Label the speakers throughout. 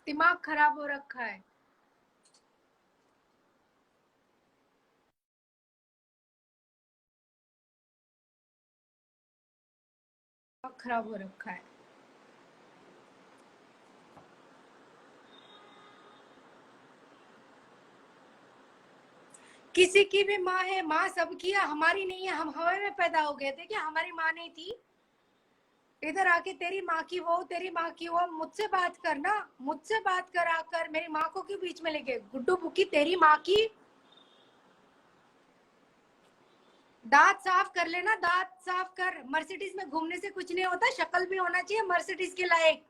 Speaker 1: दिमाग खराब हो रखा है। दिमाग खराब हो रखा है। किसी की भी माँ है, माँ सबकी है, हमारी नहीं है। हम हवा में पैदा हो गए थे क्या? हमारी माँ नहीं थी? इधर आके तेरी माँ की वो, तेरी माँ की वो, मुझसे बात कर ना, मुझसे बात कर आकर। मेरी माँ को क्यों बीच में लेके? गुड्डू बुकी तेरी माँ की। दांत साफ कर लेना, दांत साफ कर। मर्सिडीज में घूमने से कुछ नहीं होता, शक्ल भी होना चाहिए मर्सिडीज के लायक।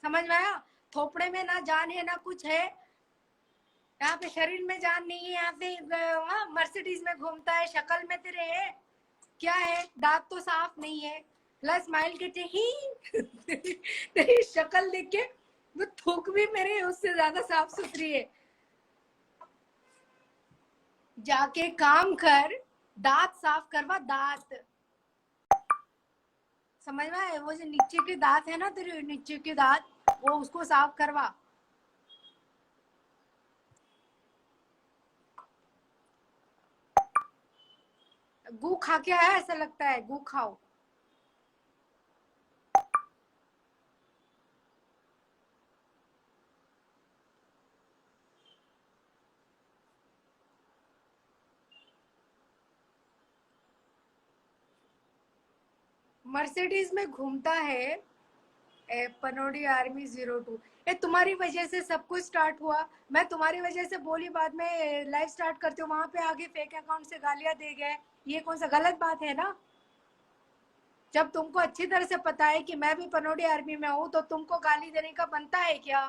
Speaker 1: समझ में आया? थोपड़े में ना जान है ना कुछ है, यहाँ पे शरीर में जान नहीं है। यहाँ पे मर्सिडीज में घूमता है, शक्ल में तेरे है क्या है? दांत तो साफ नहीं है, प्लस स्माइल के ही तेरी शक्ल देख के वो थूक भी मेरे उससे ज्यादा साफ सुथरी है। जाके काम कर, दांत साफ करवा, दांत। समझ में आए? वो जो नीचे के दांत है ना तेरे, नीचे के दांत, वो उसको साफ करवा। गू खा के आया ऐसा लगता है, गू खाओ। मर्सिडीज में घूमता है। पनोडी आर्मी 02। ये तुम्हारी वजह से सब कुछ स्टार्ट हुआ। मैं तुम्हारी वजह से बोली, बाद में लाइव स्टार्ट करते हो, वहां पे आगे फेक अकाउंट से गालियां दे गए। ये कौन सा गलत बात है ना? जब तुमको अच्छी तरह से पता है कि मैं भी पनोडी आर्मी में हूँ, तो तुमको गाली देने का बनता है क्या?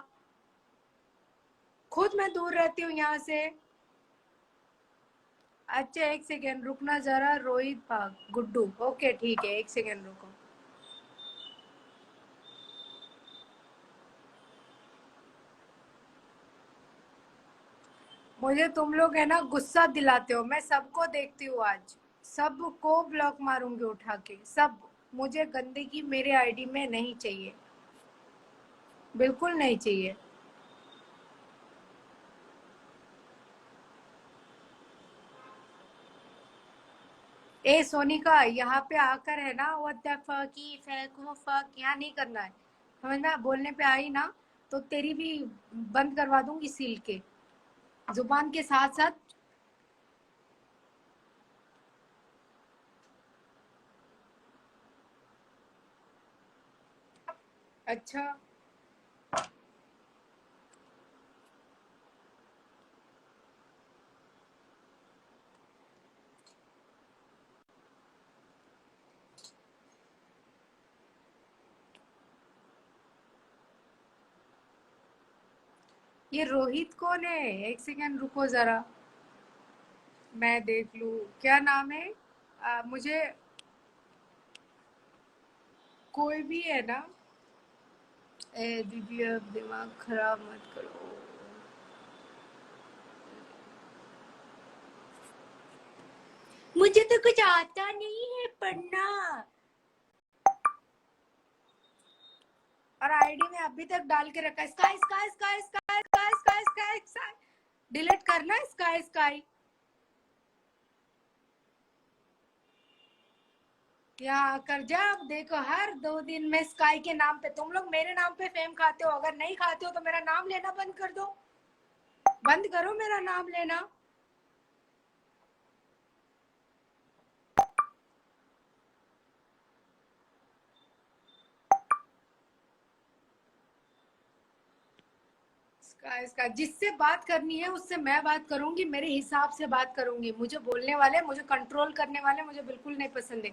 Speaker 1: खुद मैं दूर रहती हूँ यहाँ से। अच्छा एक सेकेंड रुकना जरा, रोहित भाग गुड्डू, ओके ठीक है, एक सेकेंड रुको। मुझे तुम लोग है ना गुस्सा दिलाते हो। मैं सबको देखती हूँ आज, सबको ब्लॉक मारूंगी उठा के, सब। मुझे गंदगी मेरे आईडी में नहीं चाहिए, बिल्कुल नहीं चाहिए। ए सोनिका, यहाँ पे आकर है ना व्हाट द फक की फैक वो फक यहाँ नहीं करना है। समझना? बोलने पे आई ना तो तेरी भी बंद करवा दूंगी सील के, जुबान के साथ साथ। अच्छा ये रोहित कौन है? एक सेकेंड रुको जरा, मैं देख लूं क्या नाम है। मुझे कोई भी है ना। ए दीदी अब दिमाग खराब मत करो। मुझे तो कुछ आता नहीं है पढ़ना, और आईडी में अभी तक डाल के रखा है sky sky sky sky sky sky sky sky. Delete करना स्काई स्काई। यहाँ कर जा, अब देखो हर 2 दिन में स्काई के नाम पे तुम लोग मेरे नाम पे फेम खाते हो। अगर नहीं खाते हो तो मेरा नाम लेना बंद कर दो, बंद करो मेरा नाम लेना। इसका जिससे बात करनी है उससे मैं बात करूंगी, मेरे हिसाब से बात करूंगी। मुझे बोलने वाले, मुझे कंट्रोल करने वाले मुझे बिल्कुल नहीं पसंद है।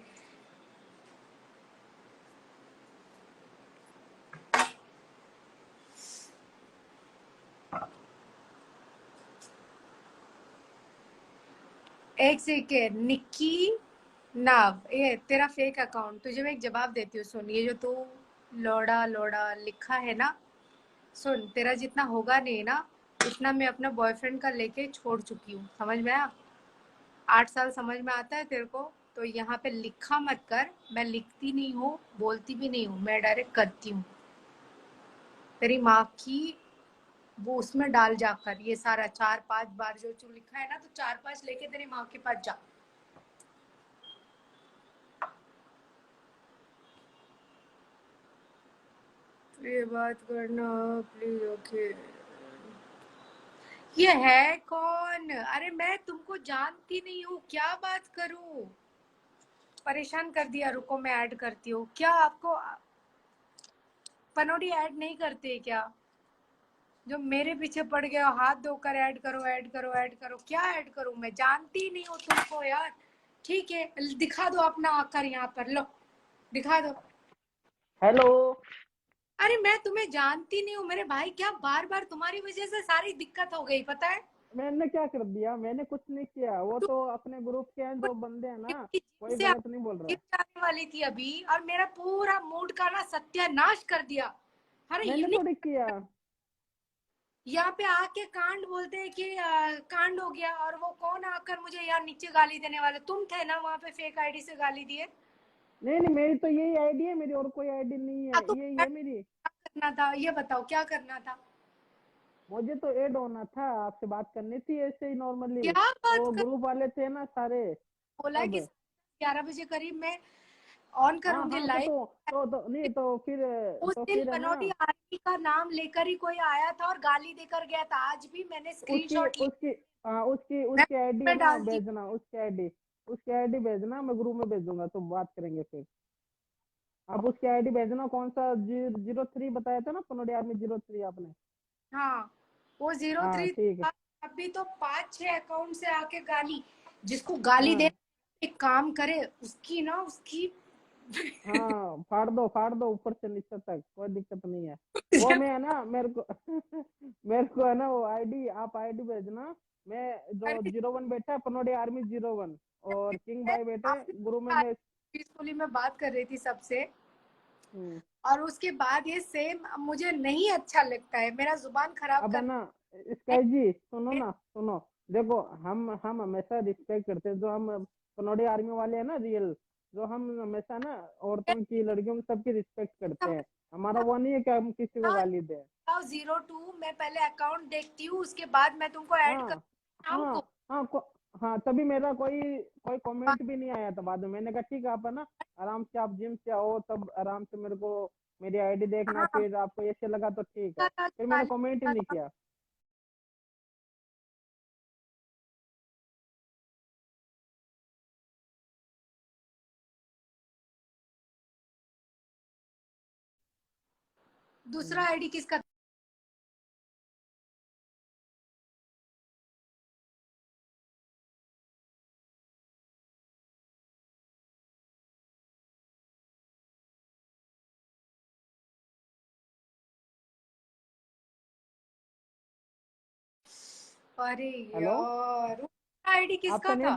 Speaker 1: एक सेकेंड, निक्की नाव, ये तेरा फेक अकाउंट। तुझे मैं एक जवाब देती हूँ, सुन। ये जो तू लोड़ा लोड़ा लिखा है ना, सुन, तेरा जितना होगा नहीं ना उतना मैं अपना बॉयफ्रेंड का लेके छोड़ चुकी हूँ। समझ में आया? 8 साल समझ में आता है तेरे को? तो यहाँ पे लिखा मत कर। मैं लिखती नहीं हूँ, बोलती भी नहीं हूँ, मैं डायरेक्ट करती हूँ। तेरी माँ की वो उसमें डाल जाकर ये सारा 4-5 बार जो जो लिखा है ना, तो 4-5 लेके तेरी माँ के पास जा। ये बात करना प्लीज, ओके। ये है कौन? अरे मैं तुमको जानती नहीं हूँ, क्या बात करूँ? परेशान कर दिया, रुको मैं ऐड करती हूँ। क्या आपको पनोडी ऐड नहीं करते क्या? जो मेरे पीछे पड़ गए हो, हाथ धोकर ऐड करो ऐड करो ऐड करो। क्या ऐड करूं? मैं जानती नहीं हूँ तुमको यार। ठीक है, दिखा दो अपना आकर यहाँ पर, लो दिखा दो।
Speaker 2: हेलो।
Speaker 1: अरे मैं तुम्हें जानती नहीं हूँ मेरे भाई, क्या बार बार तुम्हारी वजह से सारी दिक्कत हो गई, पता है?
Speaker 2: मैंने क्या कर दिया? मैंने कुछ नहीं किया। वो
Speaker 1: तुम
Speaker 2: तो अपने ग्रुप के हैं, दो बंदे हैं ना,
Speaker 1: जिम
Speaker 2: कोई
Speaker 1: से
Speaker 2: गलत नहीं बोल
Speaker 1: जिम
Speaker 2: रहा।
Speaker 1: जाने वाली थी अभी, और मेरा पूरा मूड का ना सत्यानाश कर दिया। अरे
Speaker 2: मैंने
Speaker 1: यूनिक।
Speaker 2: थोड़ी किया।
Speaker 1: यहाँ पे आके कांड बोलते हैं कि कांड हो गया, और वो कौन आकर मुझे यहाँ नीचे गाली देने वाले? तुम थे ना वहां पे फेक आईडी से गाली दिए?
Speaker 2: नहीं नहीं, मेरी तो यही आईडी है, मेरी और कोई आईडी नहीं है,
Speaker 1: तो
Speaker 2: यही
Speaker 1: क्या
Speaker 2: है मेरी।
Speaker 1: करना था ये बताओ, क्या करना था?
Speaker 2: मुझे तो ऐड होना था, आपसे बात करनी थी ऐसे ही नॉर्मली।
Speaker 1: क्या बात
Speaker 2: वो
Speaker 1: कर?
Speaker 2: ग्रुप वाले थे ना सारे,
Speaker 1: बोला है कि
Speaker 2: सब।
Speaker 1: 11 बजे करीब मैं ऑन
Speaker 2: हाँ
Speaker 1: करूंगी
Speaker 2: हाँ,
Speaker 1: लाइव।
Speaker 2: तो नहीं तो फिर,
Speaker 1: उस
Speaker 2: तो
Speaker 1: दिन
Speaker 2: फिर है ना।
Speaker 1: पनौटी आरती का नाम लेकर ही कोई आया था और गाली देकर गया था। आज भी मैंने
Speaker 2: उसकी
Speaker 1: स्क्रीनशॉट लिया,
Speaker 2: उसकी हाँ, उसकी
Speaker 1: मैं
Speaker 2: उसकी आईडी है
Speaker 1: में
Speaker 2: ना,
Speaker 1: डालती हूँ।
Speaker 2: भेजना उसकी आईडी भेजना, मैं ग्रुप में भेज दूंगा, तो बात करेंगे फिर। आप उसकी आईडी भेजना। कौन सा 03 बताया था ना, पनोडी आर्मी 03 आपने?
Speaker 1: हाँ, वो जीरो
Speaker 2: हाँ
Speaker 1: थ्री
Speaker 2: ठीक है।
Speaker 1: अभी तो 5-6 अकाउंट से आके गाली। जिसको गाली दे,
Speaker 2: हाँ
Speaker 1: एक काम करे उसकी ना उसकी
Speaker 2: हाँ, फाड़ दो ऊपर से नीचे तक, कोई दिक्कत नहीं है। वो मैं है ना, मेरे को मेरे को है ना वो आईडी, आप आईडी भेजना। मैं जो
Speaker 1: अरे
Speaker 2: 01 बैठा है, पनोडी आर्मी 01, और किंग भाई बैठे गुरु में,
Speaker 1: आपने
Speaker 2: मैं।
Speaker 1: पीसफुली में बात कर रही थी सबसे,
Speaker 2: हम्म।
Speaker 1: और उसके बाद ये सेम मुझे नहीं अच्छा लगता है, मेरा जुबान खराब
Speaker 2: अब है
Speaker 1: कर।
Speaker 2: ना, स्काई जी सुनो ना, सुनो। देखो, हम हमेशा रिस्पेक्ट करते हैं, जो हम पनोडी आर्मी वाले हैं ना, रियल, जो हम हमेशा ना औरतों की, लड़कियों की, सबकी रिस्पेक्ट करते हैं। हमारा वो नहीं है कि हम किसी को गाली दें।
Speaker 1: 02 मैं पहले अकाउंट देखती हूँ, उसके बाद मैं तुमको ऐड कर
Speaker 2: हाँ
Speaker 1: शाम
Speaker 2: हाँ
Speaker 1: को।
Speaker 2: हाँ, हाँ, तभी मेरा कोई कोई कमेंट भी नहीं आया था बाद में। मैंने कहा ठीक है, आप है ना आराम से, आप जिम से आओ, तब आराम से मेरे को मेरी आईडी देखना,
Speaker 1: हाँ,
Speaker 2: फिर आपको ऐसे लगा तो ठीक है, फिर मैंने
Speaker 1: गाली
Speaker 2: कमेंट ही नहीं किया।
Speaker 1: दूसरा आईडी किसका? अरे
Speaker 2: हेलो।
Speaker 1: यार, आईडी
Speaker 2: आपका
Speaker 1: किसका
Speaker 2: नेम
Speaker 1: था?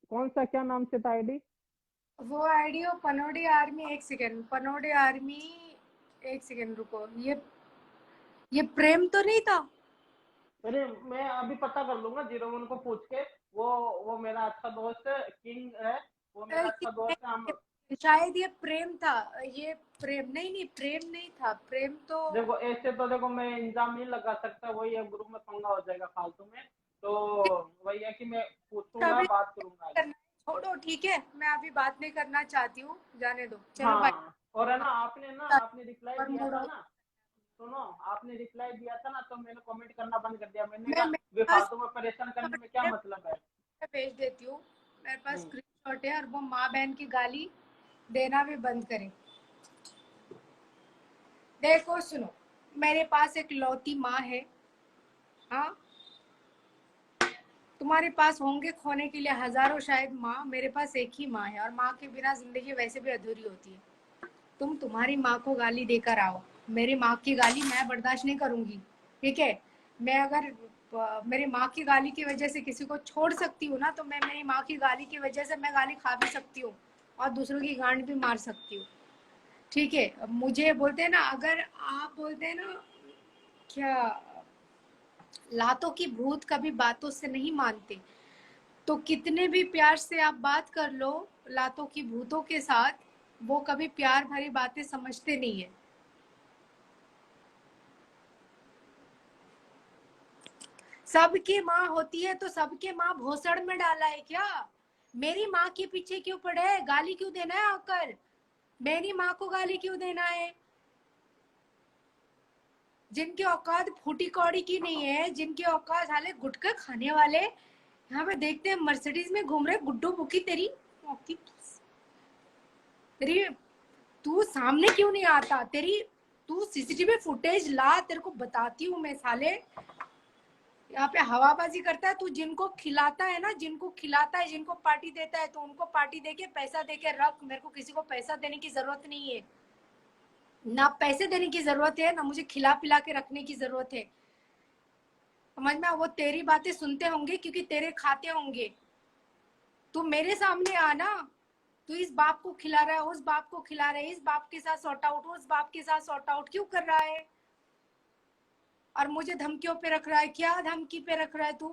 Speaker 2: कौन सा, क्या नाम से था आईडी?
Speaker 1: वो आईडी हो पनोडी आर्मी, एक सेकेंड, पनोडी आर्मी, एक सेकेंड रुको। ये प्रेम तो नहीं था?
Speaker 2: अरे मैं अभी पता कर लूंगा, 01 को पूछ के। वो वो मेरा अच्छा दोस्त है, किंग है। वो मेरा अच्छा दोस्त है, हम।
Speaker 1: शायद ये प्रेम था। ये प्रेम नहीं, नहीं प्रेम नहीं था, प्रेम तो
Speaker 2: देखो ऐसे तो, देखो मैं इंजाम नहीं लगा सकता, वही है, ग्रुप में पंगा हो जाएगा फालतू में। तो वही है कि मैं पूछूंगा,
Speaker 1: कभी
Speaker 2: बात करूंगा आगे।
Speaker 1: करना है, छोड़ो ठीक है, मैं अभी बात नहीं करना चाहती हूँ, जाने दो, चलो भाई।
Speaker 2: हाँ, और है ना, आपने रिप्लाई
Speaker 1: और
Speaker 2: दिया
Speaker 1: मूड
Speaker 2: था
Speaker 1: ऑफ।
Speaker 2: ना। सुनो, आपने रिप्लाई दिया था ना, तो मैंने कमेंट करना बंद कर दिया। मैंने
Speaker 1: मैं
Speaker 2: कहा
Speaker 1: मेरे
Speaker 2: वे
Speaker 1: पास
Speaker 2: फालतू में परेशान करने में क्या मतलब है।
Speaker 1: भेज देती हूँ, मेरे पास
Speaker 2: हम्म।
Speaker 1: स्क्रीनशॉट है, और वो माँ बहन की गाली देना भी बंद करें। देखो सुनो, मेरे पास एक लौती माँ है। हाँ, तुम्हारे पास होंगे खोने के लिए हजारों शायद माँ, मेरे पास एक ही माँ है, और माँ के बिना जिंदगी वैसे भी अधूरी होती है। तुम तुम्हारी माँ को गाली देकर आओ, मेरी माँ की गाली मैं बर्दाश्त नहीं करूंगी। ठीक है? मैं अगर मेरी माँ की गाली की वजह से किसी को छोड़ सकती हूँ ना, तो मैं मेरी माँ की गाली की वजह से मैं गाली खा भी सकती हूँ, और दूसरों की गांड भी मार सकती हूँ। ठीक है? मुझे बोलते हैं ना, अगर आप बोलते हैं ना क्या, लातों की भूत कभी बातों से नहीं मानते, तो कितने भी प्यार से आप बात कर लो लातों की भूतों के साथ, वो कभी प्यार भरी बातें समझते नहीं है। सबकी माँ होती है तो सबके माँ भोसड़ में डाला है क्या? मेरी माँ के पीछे क्यों पड़े है? गाली क्यों देना है आकर? मेरी माँ को गाली क्यों देना है? जिनकी औकात फूटी कौड़ी की नहीं है, जिनकी औकात हाले गुटखा खाने वाले, यहाँ पे देखते हैं मर्सिडीज में घूम रहे गुड्डू बुकी। तेरी तेरी तू सामने क्यों नहीं आता? तेरी तू सीसीटीवी फुटेज ला, तेरे को बताती हूँ मैं साले। यहाँ पे हवाबाजी करता है तू। जिनको खिलाता है ना, जिनको खिलाता है, जिनको पार्टी देता है, तो उनको पार्टी देके पैसा देके रख। मेरे को किसी को पैसा देने की जरूरत नहीं है, ना पैसे देने की जरूरत है, ना मुझे खिला पिला के रखने की जरूरत है। समझ में? वो तेरी बातें सुनते होंगे क्योंकि तेरे खाते होंगे। तू मेरे सामने आना, तू इस बाप को खिला रहा है, उस बाप को खिला रहा है, इस बाप के साथ सॉर्ट आउट, उस बाप के साथ सॉर्ट आउट क्यों कर रहा है? और मुझे धमकियों पे रख रहा है। क्या धमकी पे रख रहा है तू?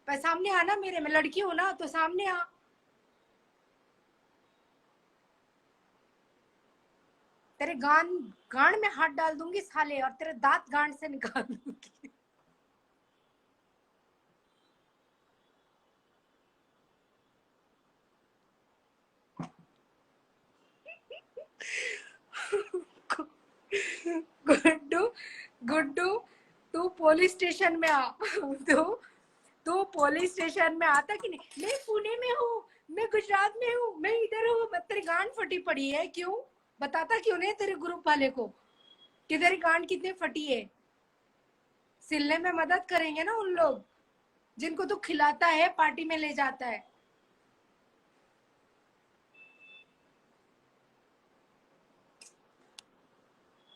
Speaker 1: पर सामने आना मेरे, मैं लड़की हूं ना, तो सामने आ। तेरे गांड में हाथ डाल दूंगी साले, और तेरे दांत गांड से निकाल दूंगी। गुड्डू, गुड्डू, तू पुलिस स्टेशन में आ। तू पुलिस स्टेशन में आता कि नहीं? मैं पुणे में हूँ, मैं गुजरात में हूँ, मैं इधर हूँ। तेरी गांड फटी पड़ी है क्यों? बताता क्यों नहीं तेरे ग्रुप वाले को कि तेरी गांड कितनी फटी है? सिलने में मदद करेंगे ना उन लोग जिनको तू खिलाता है, पार्टी में ले जाता है।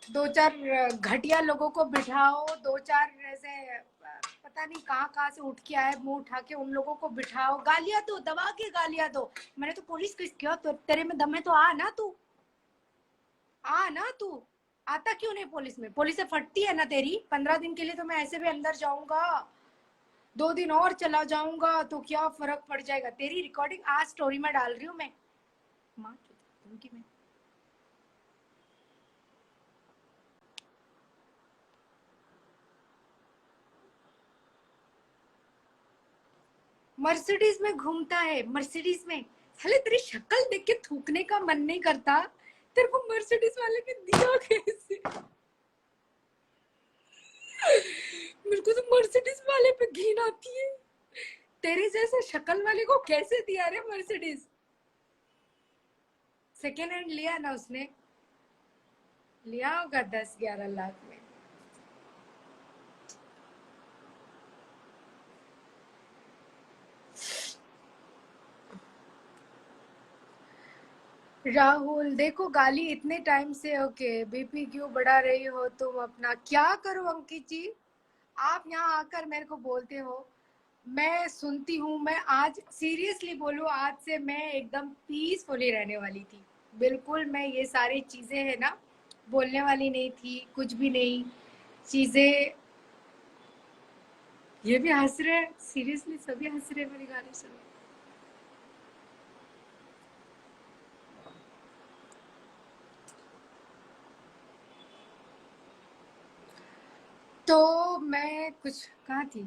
Speaker 1: दो चार घटिया लोगों को बिठाओ, दो चार ऐसे पता नहीं कहाँ कहाँ से उठ के आए, मुंह उठा के, उन लोगों को बिठाओ, गालियां दो, दबा के गालियां दो। मैंने तो पुलिस केस किया, तो तेरे में दम है तो आ ना तू, आ ना तू। आता क्यों नहीं पुलिस में? पुलिस से फटती है ना तेरी। 15 दिन के लिए तो मैं ऐसे भी अंदर जाऊंगा, 2 दिन और चला जाऊंगा तो क्या फर्क पड़ जाएगा? तेरी रिकॉर्डिंग आज स्टोरी में डाल रही हूँ मैं। माँ की मैं मर्सिडीज में घूमता है, मर्सिडीज में। साले तेरी शक्ल देख के थूकने का मन नहीं करता? तेरे को मर्सिडीज वाले ने दिया कैसे? मेरे को तो मर्सिडीज वाले पे घिन आती है। तेरे जैसे शक्ल वाले को कैसे दिया रे मर्सिडीज? सेकेंड हैंड लिया ना उसने? लिया होगा 10-11 लाख में। राहुल देखो, गाली इतने टाइम से। ओके, बीपी क्यों बढ़ा रही हो तुम अपना? क्या करो अंकित जी, आप यहाँ आकर मेरे को बोलते हो, मैं सुनती हूँ। मैं आज सीरियसली बोलूँ, आज से मैं एकदम पीसफुली रहने वाली थी। बिल्कुल मैं ये सारी चीजें है ना बोलने वाली नहीं थी, कुछ भी नहीं चीजें। ये भी हंस रहे हैं, सीरियसली सभी हंस रहे हैं मेरी गाली सुन। तो मैं कुछ कहाँ थी?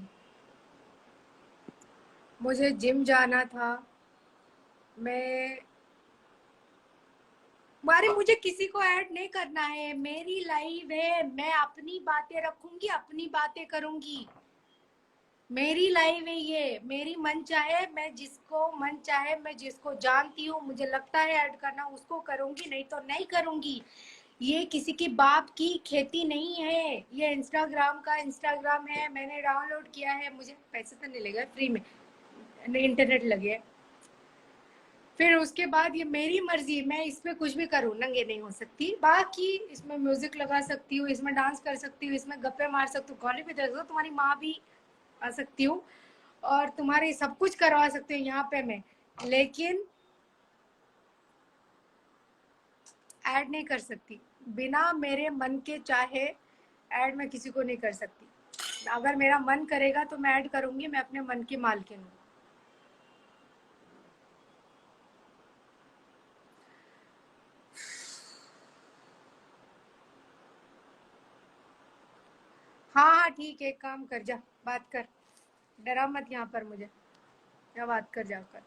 Speaker 1: मुझे जिम जाना था। मैं मारे, मुझे किसी को ऐड नहीं करना है। मेरी लाइफ है, मैं अपनी बातें रखूंगी, अपनी बातें करूंगी। मेरी लाइफ है ये, मेरी मन चाहे, मैं जिसको मन चाहे, मैं जिसको जानती हूँ, मुझे लगता है ऐड करना, उसको करूंगी, नहीं तो नहीं करूंगी। ये किसी की बाप की खेती नहीं है। ये इंस्टाग्राम का इंस्टाग्राम है, मैंने डाउनलोड किया है। मुझे पैसे तो नहीं लगे, फ्री में इंटरनेट लगे है। फिर उसके बाद ये मेरी मर्जी, मैं इसमें कुछ भी करूँ, नंगे नहीं हो सकती। बाकी इसमें म्यूजिक लगा सकती हूँ, इसमें डांस कर सकती हूँ, इसमें गप्पे मार सकती हूँ, गाली भी दे सकती हूँ, तुम्हारी माँ भी आ सकती हूँ, और तुम्हारे सब कुछ करवा सकती हूँ यहाँ पे मैं। लेकिन ऐड नहीं कर सकती। बिना मेरे मन के चाहे ऐड मैं किसी को नहीं कर सकती। अगर मेरा मन करेगा तो मैं ऐड करूंगी, मैं अपने मन की मालकिन हूँ। हाँ हाँ ठीक है, एक काम कर, जा बात कर। डरा मत यहाँ पर मुझे, क्या बात कर जाकर।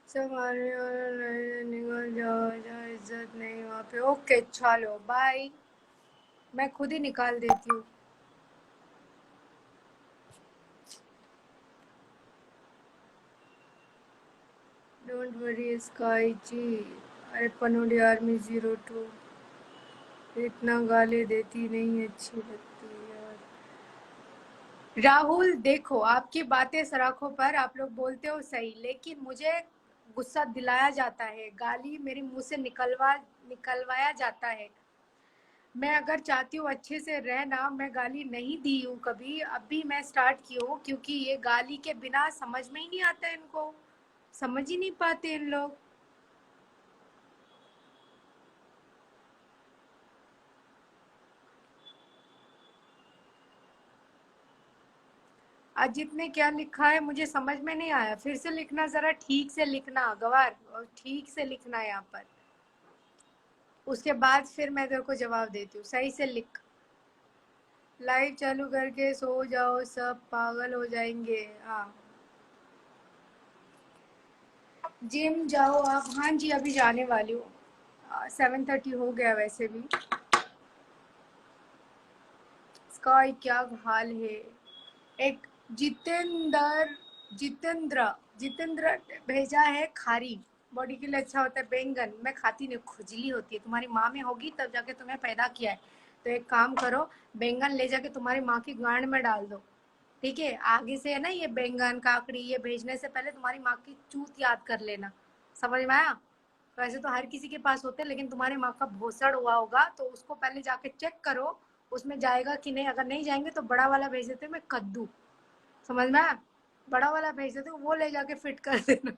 Speaker 1: सब आने और निकल जाओ, जहाँ इज्जत नहीं वहाँ पे। ओके चलो बाय, मैं खुद ही निकाल देती हूँ। डोंट वरी स्काई जी। अरे पनोडी आर्मी 02, इतना गाली देती नहीं अच्छी लगती यार। राहुल देखो, आपकी बातें सराखों पर, आप लोग बोलते हो सही, लेकिन मुझे गुस्सा दिलाया जाता है, गाली मेरे मुंह से निकलवाया जाता है। मैं अगर चाहती हूँ अच्छे से रहना, मैं गाली नहीं दी हूँ कभी, अभी मैं स्टार्ट की हूँ, क्योंकि ये गाली के बिना समझ में ही नहीं आता इनको, समझ ही नहीं पाते इन लोग। अजित ने क्या लिखा है मुझे समझ में नहीं आया, फिर से लिखना, जरा ठीक से लिखना गवार, और ठीक से लिखना यहाँ पर, उसके बाद फिर मैं तेरे को जवाब देती हूँ, सही से लिख। लाइव चालू करके सो जाओ, सब पागल हो जाएंगे। हाँ जिम जाओ आप। हाँ जी अभी जाने वाली हूँ, 7:30 हो गया वैसे भी। स्काई क्या हाल है। एक जितेंद्र जितेंद्र ने भेजा है खारी, बॉडी के लिए अच्छा होता है बैंगन, मैं खाती नहीं, खुजली होती है, तुम्हारी माँ में होगी तब जाके तुम्हें पैदा किया है, तो एक काम करो, बैंगन ले जाके तुम्हारी माँ की गांड में डाल दो, ठीक है। आगे से है ना, ये बैंगन काकड़ी ये भेजने से पहले तुम्हारी माँ की चूत याद कर लेना, समझ में आया। वैसे तो हर किसी के पास होते हैं, लेकिन तुम्हारी माँ का भोसड़ हुआ होगा, तो उसको पहले जाके चेक करो उसमें जाएगा कि नहीं, अगर नहीं जाएंगे तो बड़ा वाला भेज देते मैं कद्दू, समझ में आया, बड़ा वाला भेज देते वो ले जाके फिट कर देना।